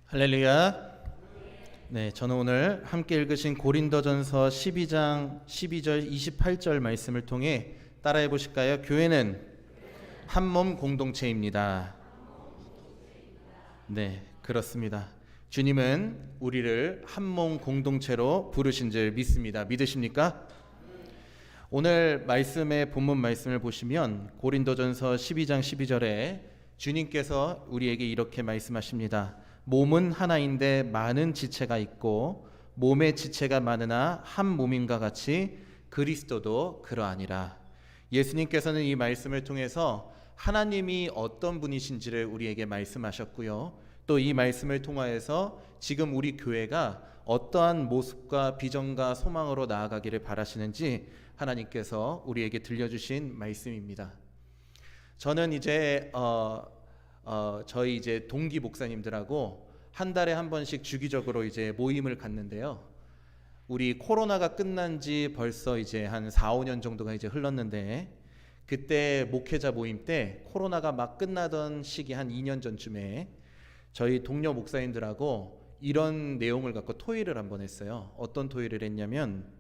할렐루야. 네, 저는 오늘 함께 읽으신 고린도전서 12장 12절 28절 말씀을 통해 따라해 보실까요? 교회는 한 몸 공동체입니다. 네, 그렇습니다. 주님은 우리를 한 몸 공동체로 부르신 줄 믿습니다. 믿으십니까? 오늘 말씀의 본문 말씀을 보시면 고린도전서 12장 12절에 주님께서 우리에게 이렇게 말씀하십니다. 몸은 하나인데 많은 지체가 있고 몸의 지체가 많으나 한 몸인가 같이 그리스도도 그러하니라. 예수님께서는 이 말씀을 통해서 하나님이 어떤 분이신지를 우리에게 말씀하셨고요. 또 이 말씀을 통하여서 지금 우리 교회가 어떠한 모습과 비전과 소망으로 나아가기를 바라시는지 하나님께서 우리에게 들려주신 말씀입니다. 저는 이제 저희 이제 동기 목사님들하고 한 달에 한 번씩 주기적으로 이제 모임을 갖는데요. 우리 코로나가 끝난 지 벌써 이제 한 4, 5년 정도가 이제 흘렀는데 그때 목회자 모임 때 코로나가 막 끝나던 시기 한 2년 전쯤에 저희 동료 목사님들하고 이런 내용을 갖고 토의를 한번 했어요. 어떤 토의를 했냐면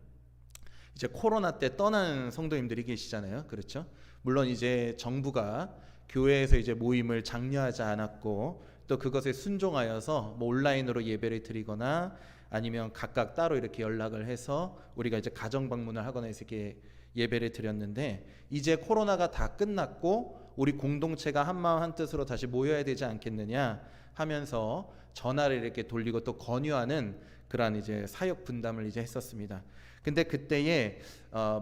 이제 코로나 때 떠난 성도님들이 계시잖아요. 그렇죠? 물론 이제 정부가 교회에서 이제 모임을 장려하지 않았고 또 그것에 순종하여서 뭐 온라인으로 예배를 드리거나 아니면 각각 따로 이렇게 연락을 해서 우리가 이제 가정 방문을 하거나 해서 이렇게 예배를 드렸는데 이제 코로나가 다 끝났고 우리 공동체가 한 마음 한 뜻으로 다시 모여야 되지 않겠느냐 하면서 전화를 이렇게 돌리고 또 권유하는 그러한 이제 사역 분담을 이제 했었습니다. 근데 그때에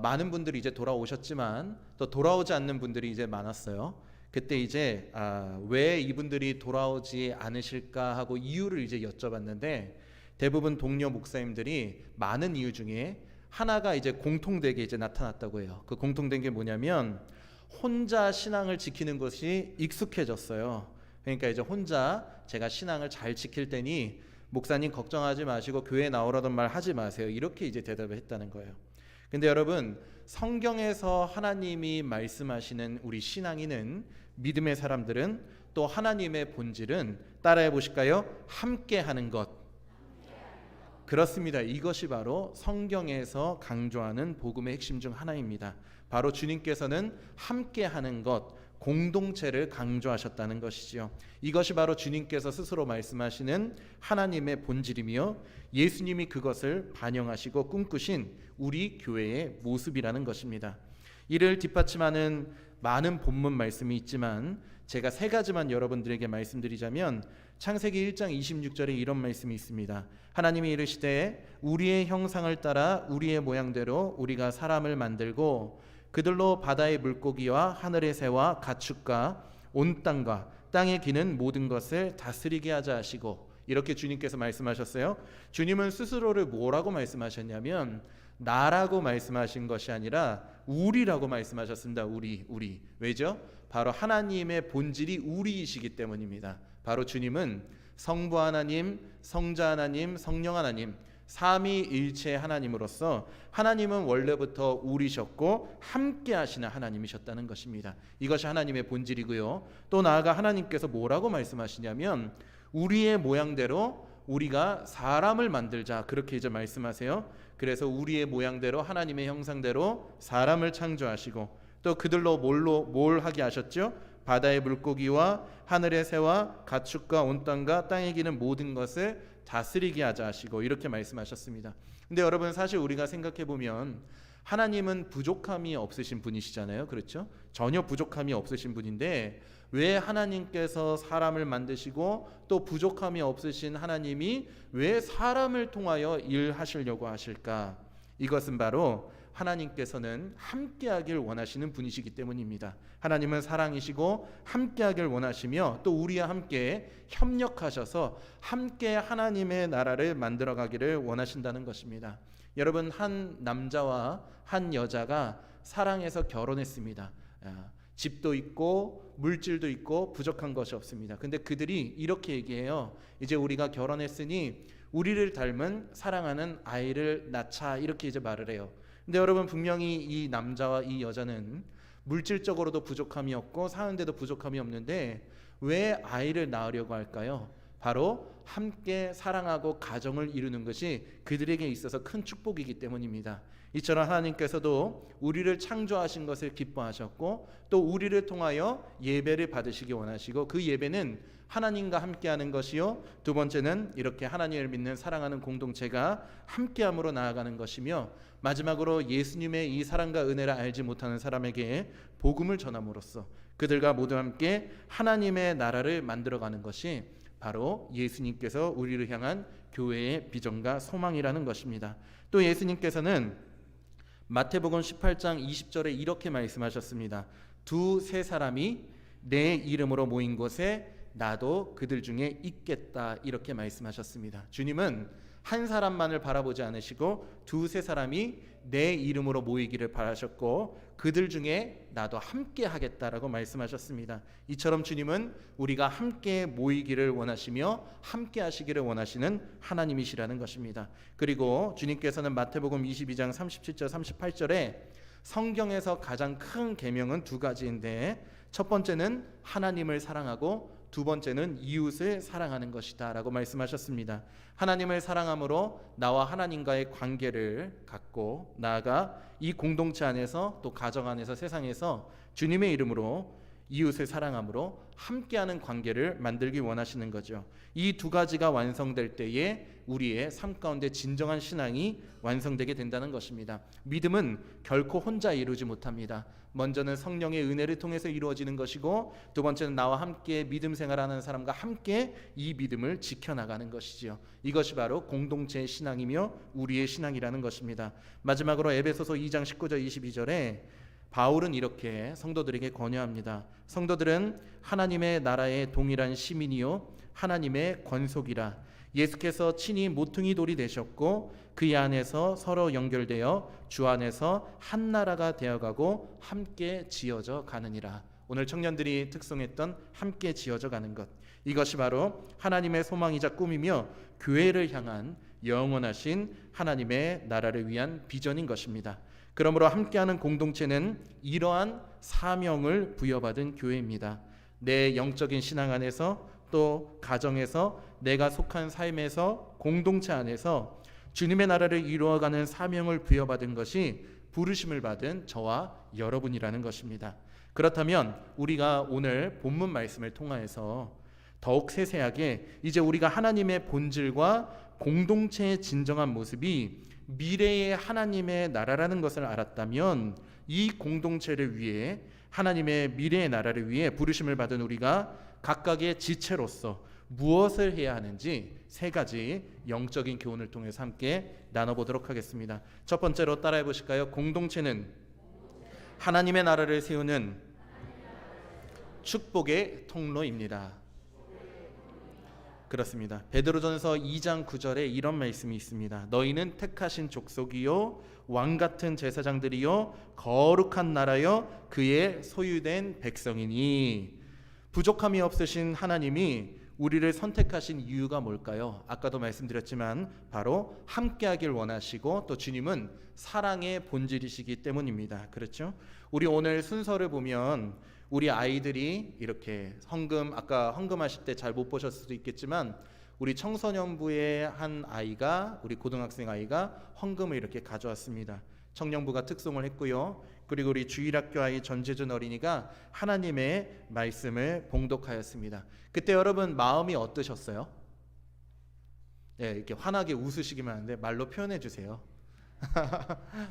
많은 분들이 이제 돌아오셨지만 또 돌아오지 않는 분들이 이제 많았어요. 그때 이제 왜 이분들이 돌아오지 않으실까 하고 이유를 이제 여쭤봤는데 대부분 동료 목사님들이 많은 이유 중에 하나가 이제 공통되게 이제 나타났다고 해요. 그 공통된 게 뭐냐면 혼자 신앙을 지키는 것이 익숙해졌어요. 그러니까 이제 혼자 제가 신앙을 잘 지킬 테니 목사님 걱정하지 마시고 교회 나오라던 말 하지 마세요. 이렇게 이제 대답을 했다는 거예요. 근데 여러분 성경에서 하나님이 말씀하시는 우리 신앙인은 믿음의 사람들은 또 하나님의 본질은 따라해 보실까요? 함께 하는 것. 그렇습니다. 이것이 바로 성경에서 강조하는 복음의 핵심 중 하나입니다. 바로 주님께서는 함께 하는 것, 공동체를 강조하셨다는 것이지요. 이것이 바로 주님께서 스스로 말씀하시는 하나님의 본질이며 예수님이 그것을 반영하시고 꿈꾸신 우리 교회의 모습이라는 것입니다. 이를 뒷받침하는 많은 본문 말씀이 있지만 제가 세 가지만 여러분들에게 말씀드리자면 창세기 1장 26절에 이런 말씀이 있습니다. 하나님이 이르시되 우리의 형상을 따라 우리의 모양대로 우리가 사람을 만들고 그들로 바다의 물고기와 하늘의 새와 가축과 온 땅과 땅에 기는 모든 것을 다스리게 하자 하시고 이렇게 주님께서 말씀하셨어요. 주님은 스스로를 뭐라고 말씀하셨냐면 나라고 말씀하신 것이 아니라 우리라고 말씀하셨습니다. 우리. 왜죠? 바로 하나님의 본질이 우리이시기 때문입니다. 바로 주님은 성부 하나님, 성자 하나님, 성령 하나님 삼위일체 하나님으로서 하나님은 원래부터 우리셨고 함께 하시는 하나님이셨다는 것입니다. 이것이 하나님의 본질이고요. 또 나아가 하나님께서 뭐라고 말씀하시냐면 우리의 모양대로 우리가 사람을 만들자 그렇게 이제 말씀하세요. 그래서 우리의 모양대로 하나님의 형상대로 사람을 창조하시고 또 그들로 뭘 하게 하셨죠? 바다의 물고기와 하늘의 새와 가축과 온 땅과 땅에 기는 모든 것을 다스리게 하자 하시고 이렇게 말씀하셨습니다. 근데 여러분 사실 우리가 생각해 보면 하나님은 부족함이 없으신 분이시잖아요. 그렇죠? 전혀 부족함이 없으신 분인데 왜 하나님께서 사람을 만드시고 또 부족함이 없으신 하나님이 왜 사람을 통하여 일하시려고 하실까? 이것은 바로 하나님께서는 함께하길 원하시는 분이시기 때문입니다. 하나님은 사랑이시고 함께하길 원하시며 또 우리와 함께 협력하셔서 함께 하나님의 나라를 만들어가기를 원하신다는 것입니다. 여러분 한 남자와 한 여자가 사랑해서 결혼했습니다. 집도 있고 물질도 있고 부족한 것이 없습니다. 근데 그들이 이렇게 얘기해요. 이제 우리가 결혼했으니 우리를 닮은 사랑하는 아이를 낳자 이렇게 이제 말을 해요. 근데 여러분 분명히 이 남자와 이 여자는 물질적으로도 부족함이 없고 사는데도 부족함이 없는데 왜 아이를 낳으려고 할까요? 바로 함께 사랑하고 가정을 이루는 것이 그들에게 있어서 큰 축복이기 때문입니다. 이처럼 하나님께서도 우리를 창조하신 것을 기뻐하셨고 또 우리를 통하여 예배를 받으시기 원하시고 그 예배는 하나님과 함께하는 것이요, 두 번째는 이렇게 하나님을 믿는 사랑하는 공동체가 함께함으로 나아가는 것이며, 마지막으로 예수님의 이 사랑과 은혜를 알지 못하는 사람에게 복음을 전함으로써 그들과 모두 함께 하나님의 나라를 만들어가는 것이 바로 예수님께서 우리를 향한 교회의 비전과 소망이라는 것입니다. 또 예수님께서는 마태복음 18장 20절에 이렇게 말씀하셨습니다. 두세 사람이 내 이름으로 모인 곳에 나도 그들 중에 있겠다, 이렇게 말씀하셨습니다. 주님은 한 사람만을 바라보지 않으시고 두세 사람이 내 이름으로 모이기를 바라셨고 그들 중에 나도 함께 하겠다라고 말씀하셨습니다. 이처럼 주님은 우리가 함께 모이기를 원하시며 함께 하시기를 원하시는 하나님이시라는 것입니다. 그리고 주님께서는 마태복음 22장 37절 38절에 성경에서 가장 큰 계명은 두 가지인데, 첫 번째는 하나님을 사랑하고 두 번째는 이웃을 사랑하는 것이다 라고 말씀하셨습니다. 하나님을 사랑함으로 나와 하나님과의 관계를 갖고 나아가 이 공동체 안에서 또 가정 안에서 세상에서 주님의 이름으로 이웃을 사랑함으로 함께하는 관계를 만들기 원하시는 거죠. 이 두 가지가 완성될 때에 우리의 삶 가운데 진정한 신앙이 완성되게 된다는 것입니다. 믿음은 결코 혼자 이루지 못합니다. 먼저는 성령의 은혜를 통해서 이루어지는 것이고, 두 번째는 나와 함께 믿음 생활하는 사람과 함께 이 믿음을 지켜나가는 것이지요. 이것이 바로 공동체의 신앙이며 우리의 신앙이라는 것입니다. 마지막으로 에베소서 2장 19절 22절에 바울은 이렇게 성도들에게 권유합니다. 성도들은 하나님의 나라의 동일한 시민이요 하나님의 권속이라. 예수께서 친히 모퉁이 돌이 되셨고 그 안에서 서로 연결되어 주 안에서 한 나라가 되어가고 함께 지어져 가느니라. 오늘 청년들이 특송했던 함께 지어져 가는 것, 이것이 바로 하나님의 소망이자 꿈이며 교회를 향한 영원하신 하나님의 나라를 위한 비전인 것입니다. 그러므로 함께하는 공동체는 이러한 사명을 부여받은 교회입니다. 내 영적인 신앙 안에서 또 가정에서 내가 속한 삶에서 공동체 안에서 주님의 나라를 이루어가는 사명을 부여받은 것이 부르심을 받은 저와 여러분이라는 것입니다. 그렇다면 우리가 오늘 본문 말씀을 통하여서 더욱 세세하게 이제 우리가 하나님의 본질과 공동체의 진정한 모습이 미래의 하나님의 나라라는 것을 알았다면 이 공동체를 위해 하나님의 미래의 나라를 위해 부르심을 받은 우리가 각각의 지체로서 무엇을 해야 하는지 세 가지 영적인 교훈을 통해서 함께 나눠보도록 하겠습니다. 첫 번째로 따라해 보실까요? 공동체는 하나님의 나라를 세우는 축복의 통로입니다. 그렇습니다. 베드로전서 2장 9절에 이런 말씀이 있습니다. 너희는 택하신 족속이요 왕같은 제사장들이요 거룩한 나라요 그의 소유된 백성이니. 부족함이 없으신 하나님이 우리를 선택하신 이유가 뭘까요? 아까도 말씀드렸지만 바로 함께하길 원하시고 또 주님은 사랑의 본질이시기 때문입니다. 그렇죠? 우리 오늘 순서를 보면 우리 아이들이 이렇게 아까 헌금하실 때 잘 못 보셨을 수도 있겠지만 우리 청소년부의 한 아이가, 우리 고등학생 아이가 헌금을 이렇게 가져왔습니다. 청년부가 특송을 했고요. 그리고 우리 주일학교 아이 전재준 어린이가 하나님의 말씀을 봉독하였습니다. 그때 여러분 마음이 어떠셨어요? 네, 이렇게 환하게 웃으시기만 하는데 말로 표현해 주세요.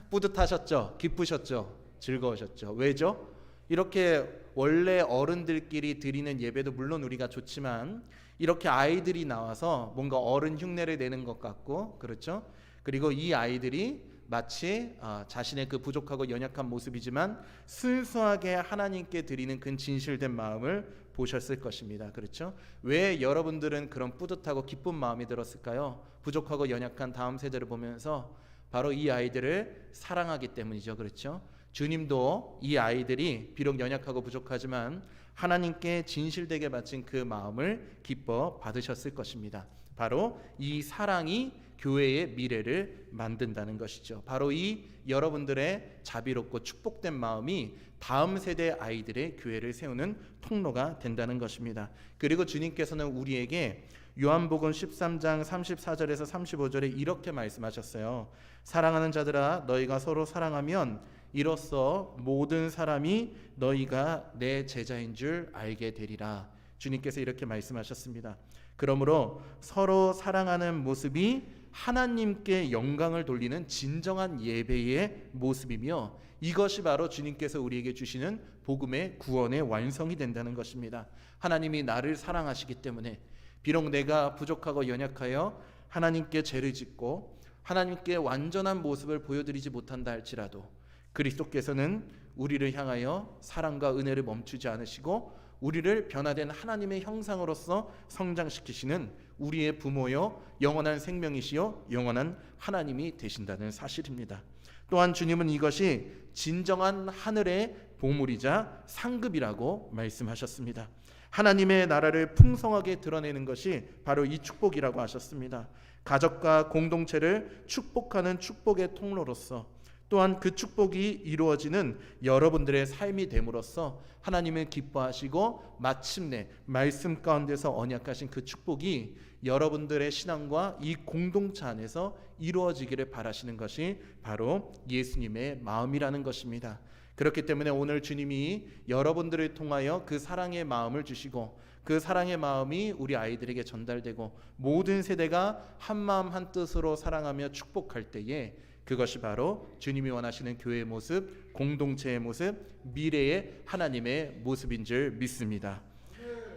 뿌듯하셨죠? 기쁘셨죠? 즐거우셨죠? 왜죠? 이렇게 원래 어른들끼리 드리는 예배도 물론 우리가 좋지만 이렇게 아이들이 나와서 뭔가 어른 흉내를 내는 것 같고, 그렇죠? 그리고 이 아이들이 마치 자신의 그 부족하고 연약한 모습이지만 순수하게 하나님께 드리는 그 진실된 마음을 보셨을 것입니다. 그렇죠? 왜 여러분들은 그런 뿌듯하고 기쁜 마음이 들었을까요? 부족하고 연약한 다음 세대를 보면서 바로 이 아이들을 사랑하기 때문이죠. 그렇죠? 주님도 이 아이들이 비록 연약하고 부족하지만 하나님께 진실되게 바친 그 마음을 기뻐 받으셨을 것입니다. 바로 이 사랑이 교회의 미래를 만든다는 것이죠. 바로 이 여러분들의 자비롭고 축복된 마음이 다음 세대 아이들의 교회를 세우는 통로가 된다는 것입니다. 그리고 주님께서는 우리에게 요한복음 13장 34절에서 35절에 이렇게 말씀하셨어요. 사랑하는 자들아, 너희가 서로 사랑하면 이로써 모든 사람이 너희가 내 제자인 줄 알게 되리라. 주님께서 이렇게 말씀하셨습니다. 그러므로 서로 사랑하는 모습이 하나님께 영광을 돌리는 진정한 예배의 모습이며, 이것이 바로 주님께서 우리에게 주시는 복음의 구원의 완성이 된다는 것입니다. 하나님이 나를 사랑하시기 때문에 비록 내가 부족하고 연약하여 하나님께 죄를 짓고 하나님께 완전한 모습을 보여드리지 못한다 할지라도 그리스도께서는 우리를 향하여 사랑과 은혜를 멈추지 않으시고 우리를 변화된 하나님의 형상으로서 성장시키시는 우리의 부모요 영원한 생명이시요 영원한 하나님이 되신다는 사실입니다. 또한 주님은 이것이 진정한 하늘의 보물이자 상급이라고 말씀하셨습니다. 하나님의 나라를 풍성하게 드러내는 것이 바로 이 축복이라고 하셨습니다. 가족과 공동체를 축복하는 축복의 통로로서, 또한 그 축복이 이루어지는 여러분들의 삶이 됨으로써 하나님을 기뻐하시고 마침내 말씀 가운데서 언약하신 그 축복이 여러분들의 신앙과 이 공동체 안에서 이루어지기를 바라시는 것이 바로 예수님의 마음이라는 것입니다. 그렇기 때문에 오늘 주님이 여러분들을 통하여 그 사랑의 마음을 주시고 그 사랑의 마음이 우리 아이들에게 전달되고 모든 세대가 한 마음 한 뜻으로 사랑하며 축복할 때에 그것이 바로 주님이 원하시는 교회의 모습, 공동체의 모습, 미래의 하나님의 모습인 줄 믿습니다.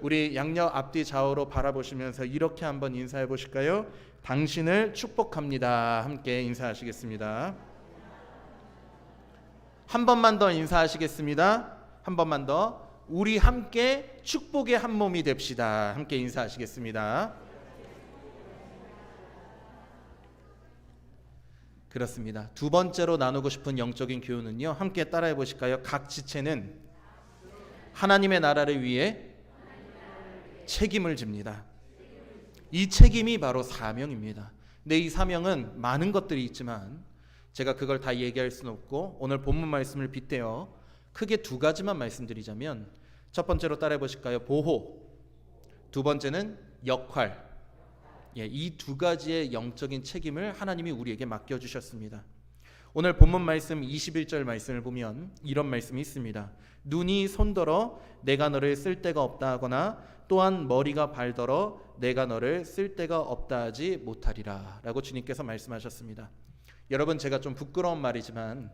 우리 양옆 앞뒤 좌우로 바라보시면서 이렇게 한번 인사해 보실까요? 당신을 축복합니다. 함께 인사하시겠습니다. 한 번만 더 인사하시겠습니다. 한 번만 더. 우리 함께 축복의 한 몸이 됩시다. 함께 인사하시겠습니다. 그렇습니다. 두 번째로 나누고 싶은 영적인 교훈은요, 함께 따라해 보실까요? 각 지체는 하나님의 나라를 위해 책임을 집니다. 이 책임이 바로 사명입니다. 근데 이 사명은 많은 것들이 있지만 제가 그걸 다 얘기할 수는 없고 오늘 본문 말씀을 빗대어 크게 두 가지만 말씀드리자면, 첫 번째로 따라해 보실까요? 보호. 두 번째는 역할. 이 두 가지의 영적인 책임을 하나님이 우리에게 맡겨주셨습니다. 오늘 본문 말씀 21절 말씀을 보면 이런 말씀이 있습니다. 눈이 손더러 내가 너를 쓸 데가 없다 하거나 또한 머리가 발더러 내가 너를 쓸 데가 없다 하지 못하리라 라고 주님께서 말씀하셨습니다. 여러분, 제가 좀 부끄러운 말이지만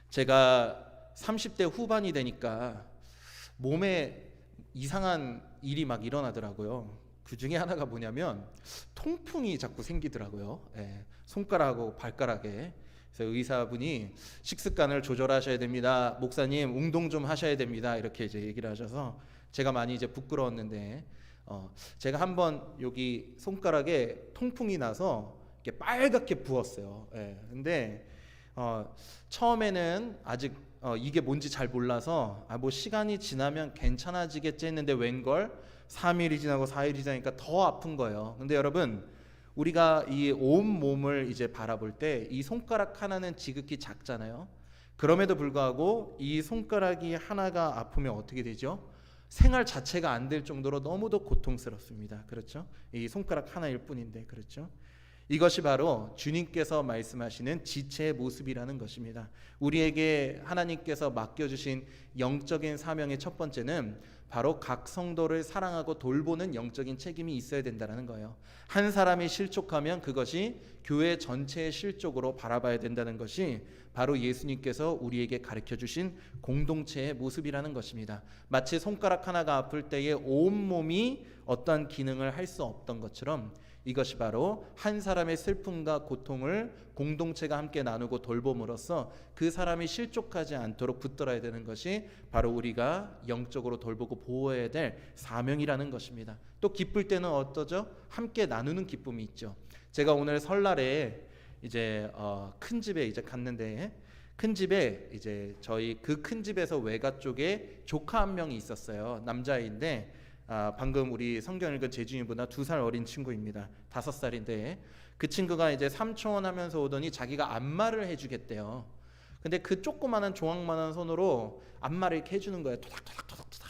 제가 30대 후반이 되니까 몸에 이상한 일이 막 일어나더라고요. 그 중에 하나가 뭐냐면 통풍이 자꾸 생기더라고요. 손가락하고 발가락에. 그래서 의사분이 식습관을 조절하셔야 됩니다. 목사님 운동 좀 하셔야 됩니다. 이렇게 이제 얘기를 하셔서 제가 많이 이제 부끄러웠는데 제가 한번 여기 손가락에 통풍이 나서 이렇게 빨갛게 부었어요. 근데 처음에는 아직 이게 뭔지 잘 몰라서 뭐 시간이 지나면 괜찮아지겠지 했는데 웬걸 3일이 지나고 4일이 지나니까 더 아픈 거예요. 근데 여러분, 우리가 이 온 몸을 이제 바라볼 때 이 손가락 하나는 지극히 작잖아요. 그럼에도 불구하고 이 손가락이 하나가 아프면 어떻게 되죠? 생활 자체가 안 될 정도로 너무도 고통스럽습니다. 그렇죠? 이 손가락 하나일 뿐인데, 그렇죠? 이것이 바로 주님께서 말씀하시는 지체의 모습이라는 것입니다. 우리에게 하나님께서 맡겨주신 영적인 사명의 첫 번째는 바로 각 성도를 사랑하고 돌보는 영적인 책임이 있어야 된다는 거예요. 한 사람이 실족하면 그것이 교회 전체의 실족으로 바라봐야 된다는 것이 바로 예수님께서 우리에게 가르쳐주신 공동체의 모습이라는 것입니다. 마치 손가락 하나가 아플 때에 온몸이 어떠한 기능을 할 수 없던 것처럼 이것이 바로 한 사람의 슬픔과 고통을 공동체가 함께 나누고 돌봄으로써 그 사람이 실족하지 않도록 붙들어야 되는 것이 바로 우리가 영적으로 돌보고 보호해야 될 사명이라는 것입니다. 또 기쁠 때는 어떠죠? 함께 나누는 기쁨이 있죠. 제가 오늘 설날에 이제 큰 집에 이제 갔는데, 큰 집에 이제 저희 그 큰 집에서 외가 쪽에 조카 한 명이 있었어요. 남자인데 방금 우리 성경 읽은 재준이보다 2살 어린 친구입니다. 5살인데 그 친구가 이제 삼촌 하면서 오더니 자기가 안마를 해주겠대요. 근데 그 조그마한 조각만한 손으로 안마를 이렇게 해주는 거예요. 토닥토닥토닥토닥.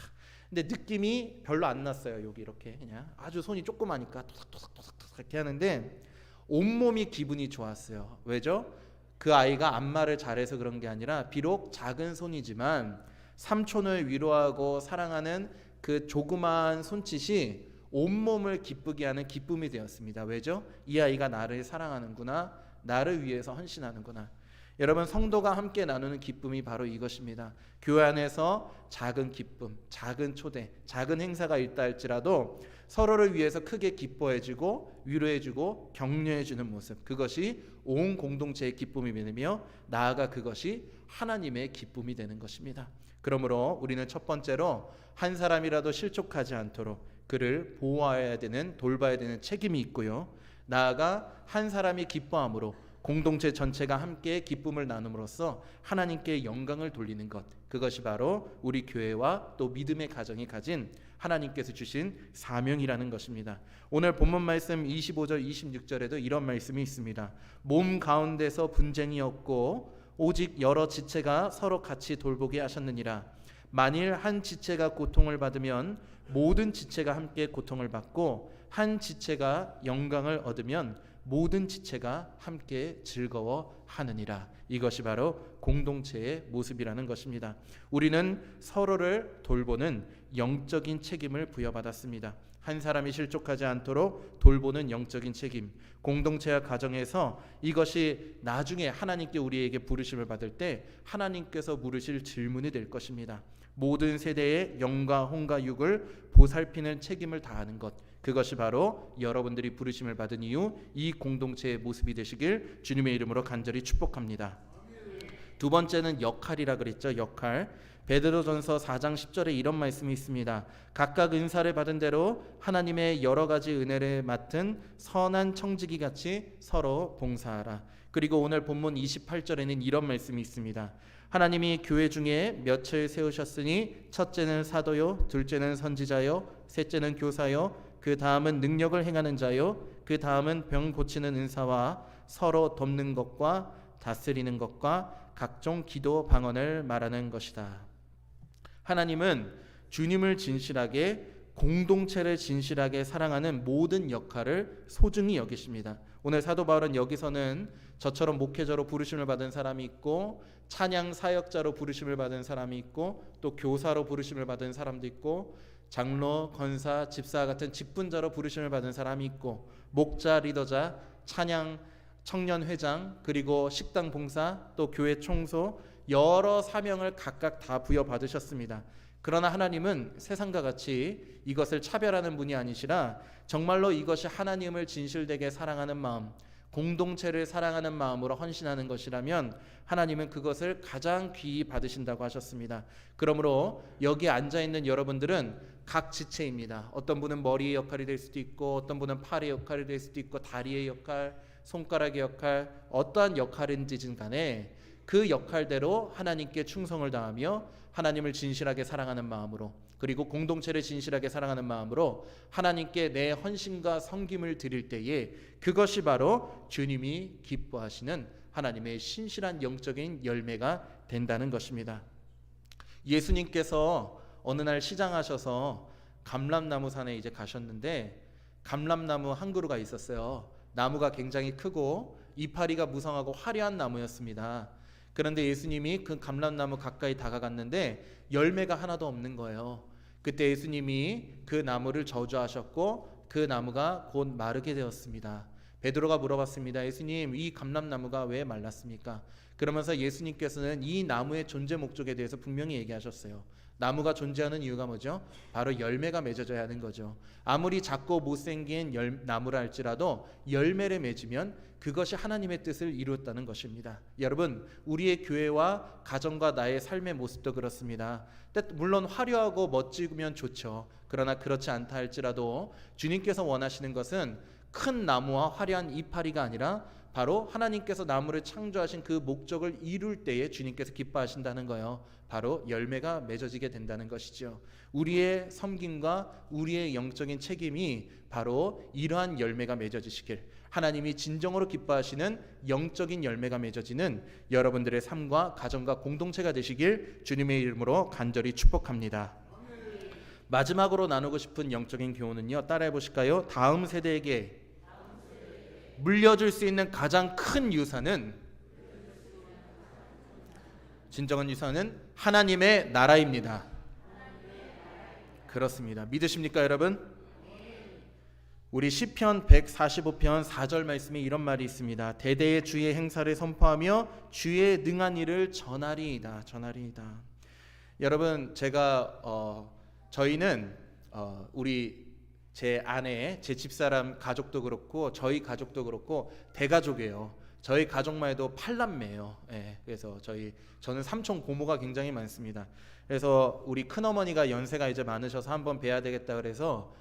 근데 느낌이 별로 안 났어요. 여기 이렇게 그냥 아주 손이 조그마니까 토닥토닥토닥토닥 이렇게 하는데 온몸이 기분이 좋았어요. 왜죠? 그 아이가 안마를 잘해서 그런 게 아니라 비록 작은 손이지만 삼촌을 위로하고 사랑하는 그 조그마한 손짓이 온몸을 기쁘게 하는 기쁨이 되었습니다. 왜죠? 이 아이가 나를 사랑하는구나, 나를 위해서 헌신하는구나. 여러분, 성도가 함께 나누는 기쁨이 바로 이것입니다. 교회 안에서 작은 기쁨, 작은 초대, 작은 행사가 있다 할지라도 서로를 위해서 크게 기뻐해주고 위로해주고 격려해주는 모습, 그것이 온 공동체의 기쁨이 되며 나아가 그것이 하나님의 기쁨이 되는 것입니다. 그러므로 우리는 첫 번째로 한 사람이라도 실족하지 않도록 그를 보호해야 되는, 돌봐야 되는 책임이 있고요. 나아가 한 사람이 기뻐함으로 공동체 전체가 함께 기쁨을 나눔으로써 하나님께 영광을 돌리는 것, 그것이 바로 우리 교회와 또 믿음의 가정이 가진 하나님께서 주신 사명이라는 것입니다. 오늘 본문 말씀 25절 26절에도 이런 말씀이 있습니다. 몸 가운데서 분쟁이 없고 오직 여러 지체가 서로 같이 돌보게 하셨느니라. 만일 한 지체가 고통을 받으면 모든 지체가 함께 고통을 받고 한 지체가 영광을 얻으면 모든 지체가 함께 즐거워하느니라. 이것이 바로 공동체의 모습이라는 것입니다. 우리는 서로를 돌보는 영적인 책임을 부여받았습니다. 한 사람이 실족하지 않도록 돌보는 영적인 책임, 공동체와 가정에서 이것이 나중에 하나님께 우리에게 부르심을 받을 때 하나님께서 물으실 질문이 될 것입니다. 모든 세대의 영과 혼과 육을 보살피는 책임을 다하는 것, 그것이 바로 여러분들이 부르심을 받은 이후 이 공동체의 모습이 되시길 주님의 이름으로 간절히 축복합니다. 두 번째는 역할이라 그랬죠. 역할. 베드로전서 4장 10절에 이런 말씀이 있습니다. 각각 은사를 받은 대로 하나님의 여러 가지 은혜를 맡은 선한 청지기 같이 서로 봉사하라. 그리고 오늘 본문 28절에는 이런 말씀이 있습니다. 하나님이 교회 중에 몇을 세우셨으니 첫째는 사도요, 둘째는 선지자요, 셋째는 교사요, 그 다음은 능력을 행하는 자요, 그 다음은 병 고치는 은사와 서로 돕는 것과 다스리는 것과 각종 기도 방언을 말하는 것이다. 하나님은 주님을 진실하게, 공동체를 진실하게 사랑하는 모든 역할을 소중히 여기십니다. 오늘 사도 바울은 여기서는 저처럼 목회자로 부르심을 받은 사람이 있고 찬양 사역자로 부르심을 받은 사람이 있고 또 교사로 부르심을 받은 사람도 있고 장로, 권사, 집사 같은 직분자로 부르심을 받은 사람이 있고 목자, 리더자, 찬양, 청년 회장, 그리고 식당 봉사, 또 교회 총소, 여러 사명을 각각 다 부여받으셨습니다. 그러나 하나님은 세상과 같이 이것을 차별하는 분이 아니시라 정말로 이것이 하나님을 진실되게 사랑하는 마음, 공동체를 사랑하는 마음으로 헌신하는 것이라면 하나님은 그것을 가장 귀히 받으신다고 하셨습니다. 그러므로 여기 앉아있는 여러분들은 각 지체입니다. 어떤 분은 머리의 역할이 될 수도 있고 어떤 분은 팔의 역할이 될 수도 있고 다리의 역할, 손가락의 역할, 어떠한 역할인지는 간에 그 역할대로 하나님께 충성을 다하며 하나님을 진실하게 사랑하는 마음으로, 그리고 공동체를 진실하게 사랑하는 마음으로 하나님께 내 헌신과 섬김을 드릴 때에 그것이 바로 주님이 기뻐하시는 하나님의 신실한 영적인 열매가 된다는 것입니다. 예수님께서 어느 날 시장하셔서 감람나무 산에 이제 가셨는데 감람나무 한 그루가 있었어요. 나무가 굉장히 크고 이파리가 무성하고 화려한 나무였습니다. 그런데 예수님이 그 감람나무 가까이 다가갔는데 열매가 하나도 없는 거예요. 그때 예수님이 그 나무를 저주하셨고 그 나무가 곧 마르게 되었습니다. 베드로가 물어봤습니다. 예수님, 이 감람나무가 왜 말랐습니까? 그러면서 예수님께서는 이 나무의 존재 목적에 대해서 분명히 얘기하셨어요. 나무가 존재하는 이유가 뭐죠? 바로 열매가 맺어져야 하는 거죠. 아무리 작고 못생긴 나무라 할지라도 열매를 맺으면 그것이 하나님의 뜻을 이루었다는 것입니다. 여러분, 우리의 교회와 가정과 나의 삶의 모습도 그렇습니다. 물론 화려하고 멋지면 좋죠. 그러나 그렇지 않다 할지라도 주님께서 원하시는 것은 큰 나무와 화려한 이파리가 아니라 바로 하나님께서 나무를 창조하신 그 목적을 이룰 때에 주님께서 기뻐하신다는 거예요. 바로 열매가 맺어지게 된다는 것이죠. 우리의 섬김과 우리의 영적인 책임이 바로 이러한 열매가 맺어지시길, 하나님이 진정으로 기뻐하시는 영적인 열매가 맺어지는 여러분들의 삶과 가정과 공동체가 되시길 주님의 이름으로 간절히 축복합니다. 마지막으로 나누고 싶은 영적인 교훈은요, 따라해 보실까요? 다음 세대에게 물려줄 수 있는 가장 큰 유산은, 진정한 유산은 하나님의 나라입니다. 그렇습니다. 믿으십니까, 여러분? 우리 시편 145편 4절 말씀에 이런 말이 있습니다. 대대의 주의 행사를 선포하며 주의 능한 일을 전하리이다. 여러분, 제가 저희는 우리 제 아내, 제 집사람 가족도 그렇고 저희 가족도 그렇고 대가족이에요. 저희 가족만 해도 8남매예요. 예, 그래서 저는 삼촌 고모가 굉장히 많습니다. 그래서 우리 큰어머니가 연세가 이제 많으셔서 한번 뵈야 되겠다 그래서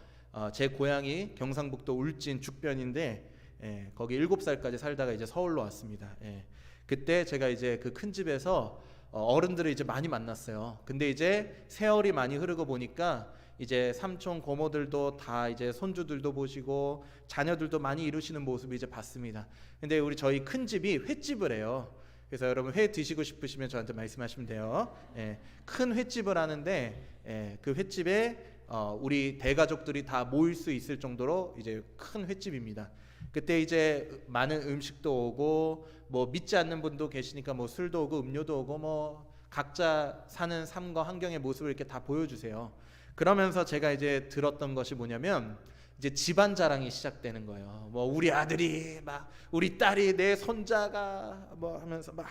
제 고향이 경상북도 울진 죽변인데, 예, 거기 7살까지 살다가 이제 서울로 왔습니다. 예, 그때 제가 이제 그 큰 집에서 어른들을 이제 많이 만났어요. 근데 이제 세월이 많이 흐르고 보니까 이제 삼촌 고모들도 다 이제 손주들도 보시고 자녀들도 많이 이루시는 모습을 이제 봤습니다. 근데 저희 큰 집이 횟집을 해요. 그래서 여러분 회 드시고 싶으시면 저한테 말씀하시면 돼요. 예, 큰 횟집을 하는데, 예, 그 횟집에 우리 대가족들이 다 모일 수 있을 정도로 이제 큰 횟집입니다. 그때 이제 많은 음식도 오고 뭐 믿지 않는 분도 계시니까 뭐 술도 오고 음료도 오고 뭐 각자 사는 삶과 환경의 모습을 이렇게 다 보여주세요. 그러면서 제가 이제 들었던 것이 뭐냐면 이제 집안 자랑이 시작되는 거예요. 뭐 우리 아들이 막, 우리 딸이, 내 손자가 뭐 하면서 막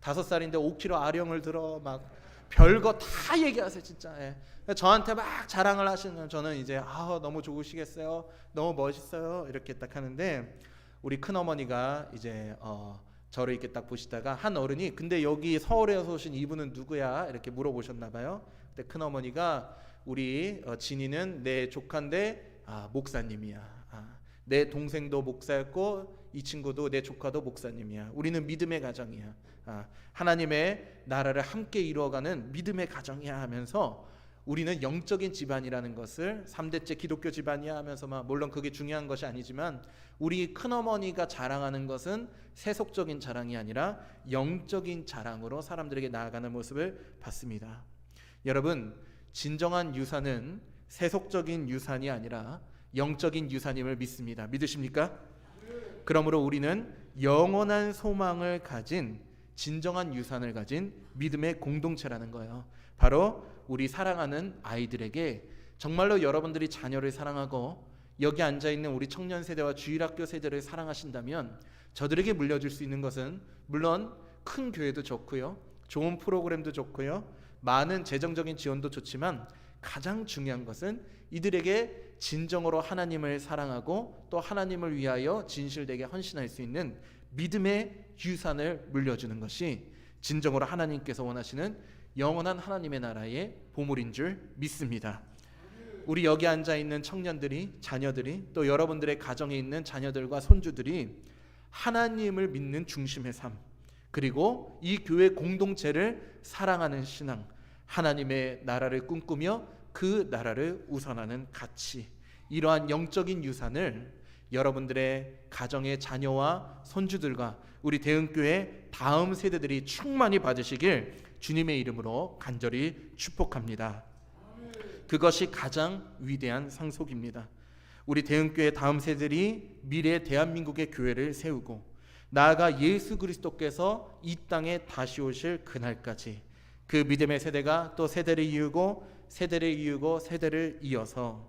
5살인데 5kg 아령을 들어 막 별거 다 얘기하세요, 진짜. 예. 저한테 막 자랑을 하시는, 저는 이제 너무 좋으시겠어요, 너무 멋있어요 이렇게 딱 하는데, 우리 큰 어머니가 이제 저를 이렇게 딱 보시다가 한 어른이, 근데 여기 서울에서 오신 이분은 누구야 이렇게 물어보셨나 봐요. 근데 큰 어머니가, 우리 진이는 내 조카인데 목사님이야. 내 동생도 목사였고 이 친구도, 내 조카도 목사님이야. 우리는 믿음의 가정이야. 하나님의 나라를 함께 이루어가는 믿음의 가정이야 하면서, 우리는 영적인 집안이라는 것을 3대째 기독교 집안이야 하면서 막, 물론 그게 중요한 것이 아니지만 우리 큰어머니가 자랑하는 것은 세속적인 자랑이 아니라 영적인 자랑으로 사람들에게 나아가는 모습을 봤습니다. 여러분, 진정한 유산은 세속적인 유산이 아니라 영적인 유산임을 믿습니다. 믿으십니까? 그러므로 우리는 영원한 소망을 가진, 진정한 유산을 가진 믿음의 공동체라는 거예요. 바로 우리 사랑하는 아이들에게, 정말로 여러분들이 자녀를 사랑하고 여기 앉아있는 우리 청년 세대와 주일학교 세대를 사랑하신다면 저들에게 물려줄 수 있는 것은, 물론 큰 교회도 좋고요, 좋은 프로그램도 좋고요, 많은 재정적인 지원도 좋지만 가장 중요한 것은 이들에게 진정으로 하나님을 사랑하고 또 하나님을 위하여 진실되게 헌신할 수 있는 믿음의 유산을 물려주는 것이 진정으로 하나님께서 원하시는 영원한 하나님의 나라의 보물인 줄 믿습니다. 우리 여기 앉아있는 청년들이, 자녀들이, 또 여러분들의 가정에 있는 자녀들과 손주들이 하나님을 믿는 중심의 삶, 그리고 이 교회 공동체를 사랑하는 신앙, 하나님의 나라를 꿈꾸며 그 나라를 우선하는 가치, 이러한 영적인 유산을 여러분들의 가정의 자녀와 손주들과 우리 대흥교회 다음 세대들이 충만히 받으시길 주님의 이름으로 간절히 축복합니다. 그것이 가장 위대한 상속입니다. 우리 대흥교회 다음 세대들이 미래 대한민국의 교회를 세우고 나아가 예수 그리스도께서 이 땅에 다시 오실 그날까지 그 믿음의 세대가 또 세대를 이루고 세대를 이루고 세대를 이어서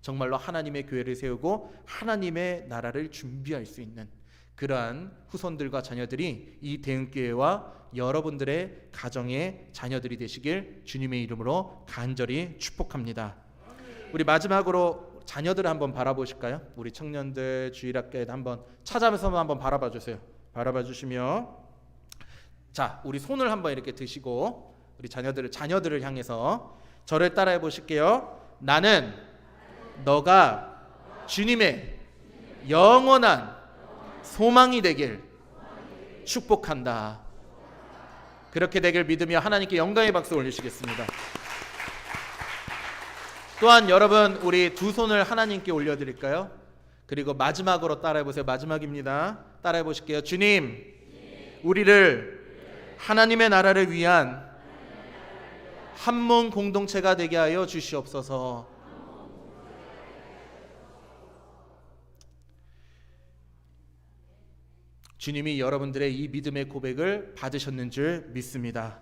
정말로 하나님의 교회를 세우고 하나님의 나라를 준비할 수 있는 그러한 후손들과 자녀들이 이 대흥교회와 여러분들의 가정의 자녀들이 되시길 주님의 이름으로 간절히 축복합니다. 우리 마지막으로 자녀들을 한번 바라보실까요? 우리 청년들 주일학교에 한번 찾아서 한번 바라봐 주세요. 바라봐 주시며, 자, 우리 손을 한번 이렇게 드시고 우리 자녀들을 향해서 저를 따라해 보실게요. 나는 너가 주님의 영원한 소망이 되길 축복한다. 그렇게 되길 믿으며 하나님께 영광의 박수 올리시겠습니다. 또한 여러분, 우리 두 손을 하나님께 올려드릴까요? 그리고 마지막으로 따라해 보세요. 마지막입니다. 따라해 보실게요. 주님, 우리를 하나님의 나라를 위한 한 몸 공동체가 되게 하여 주시옵소서. 주님이 여러분들의 이 믿음의 고백을 받으셨는 줄 믿습니다.